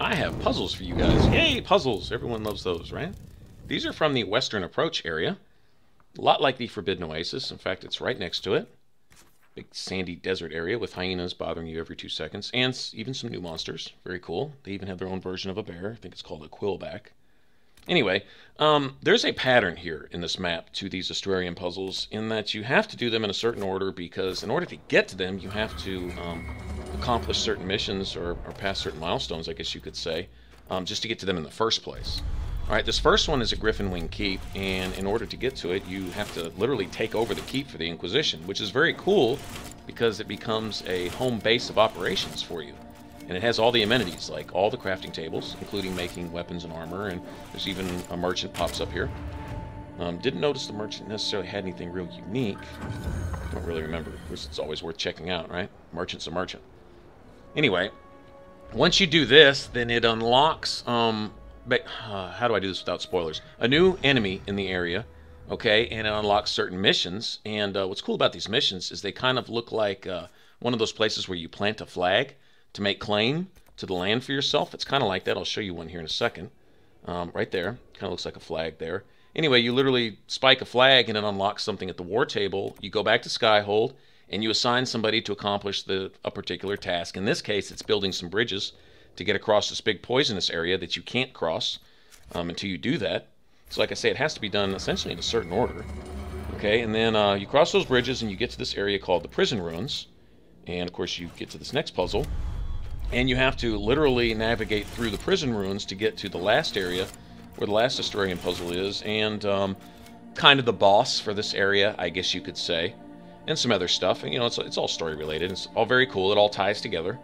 I have puzzles for you guys. Yay, puzzles! Everyone loves those, right? These are from the Western Approach area. A lot like the Forbidden Oasis. In fact, it's right next to it. Big sandy desert area with hyenas bothering you every 2 seconds. And even some new monsters. Very cool. They even have their own version of a bear. I think it's called a quillback. Anyway, there's a pattern here in this map to these Astrarium puzzles in that you have to do them in a certain order because in order to get to them, you have to accomplish certain missions or pass certain milestones, I guess you could say, just to get to them in the first place. All right, this first one is a Griffon Wing Keep, and in order to get to it, you have to literally take over the keep for the Inquisition, which is very cool because it becomes a home base of operations for you. And it has all the amenities, like all the crafting tables, including making weapons and armor, and there's even a merchant pops up here. Didn't notice the merchant necessarily had anything real unique. Don't really remember. Of course, it's always worth checking out, right? Merchant's a merchant. Anyway, once you do this, then it unlocks, how do I do this without spoilers? A new enemy in the area, okay, and it unlocks certain missions. And what's cool about these missions is they kind of look like one of those places where you plant a flag to make claim to the land for yourself. It's kind of like that. I'll show you one here in a second. Right there. Kind of looks like a flag there. Anyway, you literally spike a flag and it unlocks something at the war table. You go back to Skyhold and you assign somebody to accomplish a particular task. In this case, it's building some bridges to get across this big poisonous area that you can't cross until you do that. So like I say, it has to be done essentially in a certain order. Okay, and then you cross those bridges and you get to this area called the Prison Ruins. And of course, you get to this next puzzle. And you have to literally navigate through the prison ruins to get to the last area where the last Astrarium puzzle is, and kind of the boss for this area, I guess you could say, and some other stuff. And, you know, it's all story related. It's all very cool. It all ties together.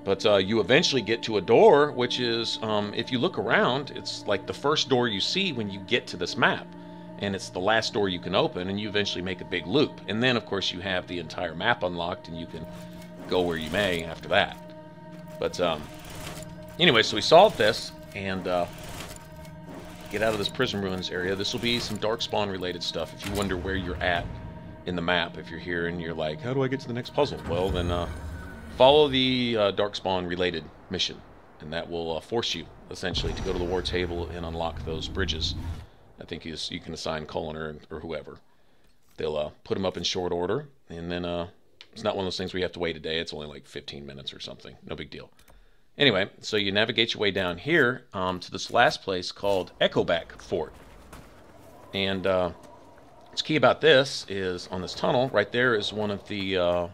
But you eventually get to a door, which is, if you look around, it's like the first door you see when you get to this map. And it's the last door you can open, and you eventually make a big loop. And then, of course, you have the entire map unlocked, and you can go where you may after that. But anyway, so we solved this, and get out of this prison ruins area. This will be some Darkspawn related stuff. If you wonder where you're at in the map, if you're here and you're like, how do I get to the next puzzle? Well, then follow the Darkspawn related mission, and that will force you essentially to go to the war table and unlock those bridges. I think you can assign Cullen or whoever. They'll put them up in short order, and then it's not one of those things where you have to wait a day. It's only like 15 minutes or something. No big deal. Anyway, so you navigate your way down here to this last place called Echoback Fort. And what's key about this is on this tunnel right there is one of the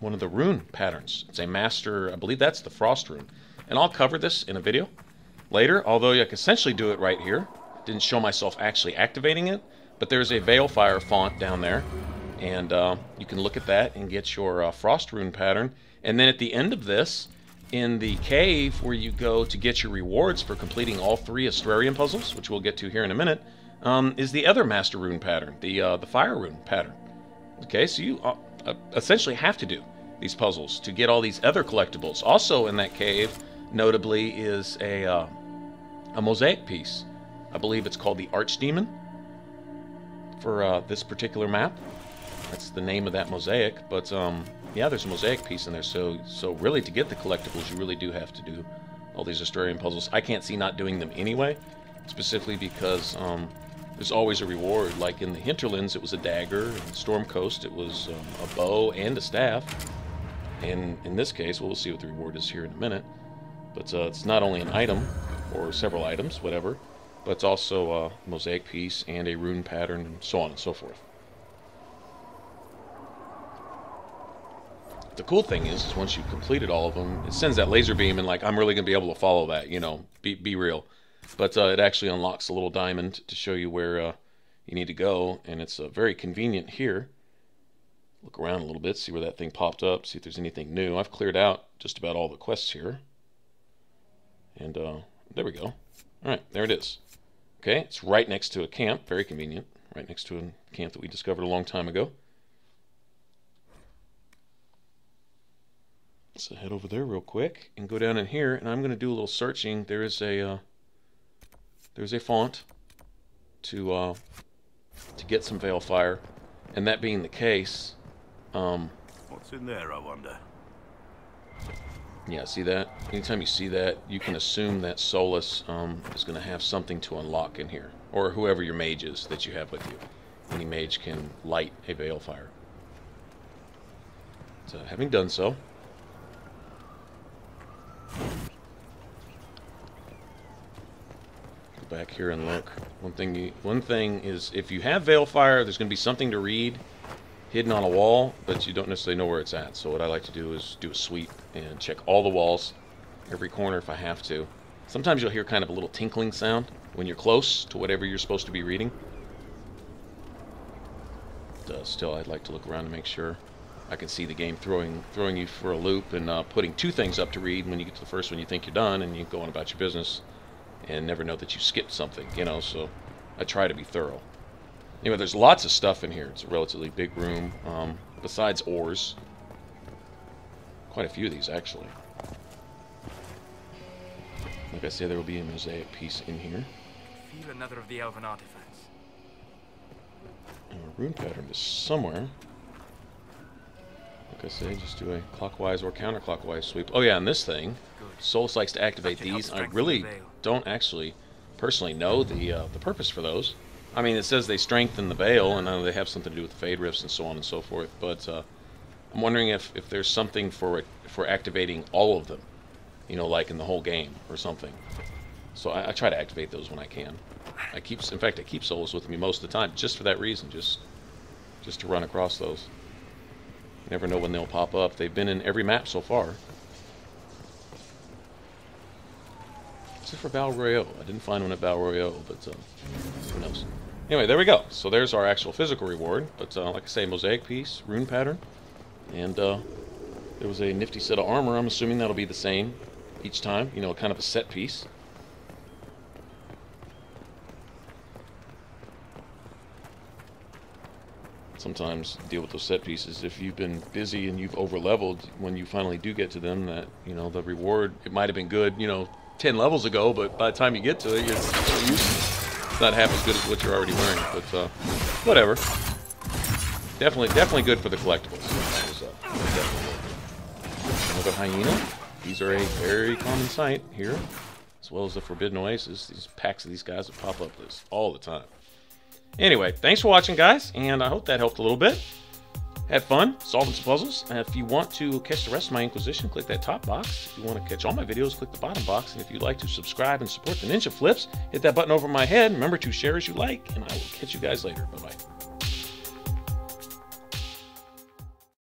rune patterns. It's a master. I believe that's the frost rune. And I'll cover this in a video later. Although I can essentially do it right here. Didn't show myself actually activating it, but there's a Veilfire font down there. And you can look at that and get your frost rune pattern. And then at the end of this, in the cave where you go to get your rewards for completing all 3 Astrarium puzzles, which we'll get to here in a minute, is the other master rune pattern, the fire rune pattern. Okay, so you essentially have to do these puzzles to get all these other collectibles. Also in that cave, notably, is a mosaic piece. I believe it's called the Archdemon for this particular map. That's the name of that mosaic, but yeah, there's a mosaic piece in there, so really to get the collectibles, you really do have to do all these Astrarium puzzles. I can't see not doing them anyway, specifically because there's always a reward. Like in the Hinterlands, it was a dagger, in Storm Coast, it was a bow and a staff, and in this case, we'll see what the reward is here in a minute, but it's not only an item, or several items, whatever, but it's also a mosaic piece and a rune pattern, and so on and so forth. The cool thing is once you've completed all of them, it sends that laser beam, and like, I'm really going to be able to follow that, you know, be real. But it actually unlocks a little diamond to show you where you need to go, and it's very convenient here. Look around a little bit, see where that thing popped up, see if there's anything new. I've cleared out just about all the quests here. And there we go. All right, there it is. Okay, it's right next to a camp, very convenient, right next to a camp that we discovered a long time ago. So head over there real quick and go down in here, and I'm going to do a little searching. There's a font to get some Veilfire, and that being the case, what's in there, I wonder? Yeah, see that? Anytime you see that, you can assume that Solus is going to have something to unlock in here. Or whoever your mage is that you have with you. Any mage can light a balefire. So, having done so, go back here and look. One thing is, if you have balefire, there's going to be something to read hidden on a wall, but you don't necessarily know where it's at. So what I like to do is do a sweep and check all the walls, every corner if I have to. Sometimes you'll hear kind of a little tinkling sound when you're close to whatever you're supposed to be reading. But, still, I'd like to look around to make sure. I can see the game throwing you for a loop and putting two things up to read. When you get to the first one, you think you're done, and you go on about your business and never know that you skipped something, you know, so I try to be thorough. Anyway, there's lots of stuff in here. It's a relatively big room. Besides ores, quite a few of these, actually. Like I said, there will be a mosaic piece in here. Feel another of the elven artifacts. And a rune pattern is somewhere. Like I say, just do a clockwise or counterclockwise sweep. Oh yeah, and this thing, Solus likes to activate these. I really don't actually personally know the purpose for those. I mean, it says they strengthen the veil, and I know they have something to do with the fade rifts and so on and so forth, but I'm wondering if there's something for activating all of them, you know, like in the whole game or something. So I try to activate those when I can. In fact, I keep Solus with me most of the time, just for that reason, just to run across those. You never know when they'll pop up. They've been in every map so far. Except for Battle Royale. I didn't find one at Battle Royale, but who knows. Anyway, there we go. So there's our actual physical reward. But like I say, mosaic piece, rune pattern, and there was a nifty set of armor. I'm assuming that'll be the same each time. You know, kind of a set piece. Sometimes deal with those set pieces. If you've been busy and you've over-leveled, when you finally do get to them, that, you know, the reward, it might have been good, you know, 10 levels ago, but by the time you get to it, it's useless. It's not half as good as what you're already wearing, but whatever. Definitely good for the collectibles. Another hyena. These are a very common sight here, as well as the Forbidden Oasis. These packs of these guys that pop up all the time. Anyway, thanks for watching, guys, and I hope that helped a little bit. Had fun solving some puzzles. If you want to catch the rest of my Inquisition, click that top box. If you want to catch all my videos, click the bottom box. And if you'd like to subscribe and support the Ninja Flips, hit that button over my head. Remember to share as you like, and I will catch you guys later. Bye-bye.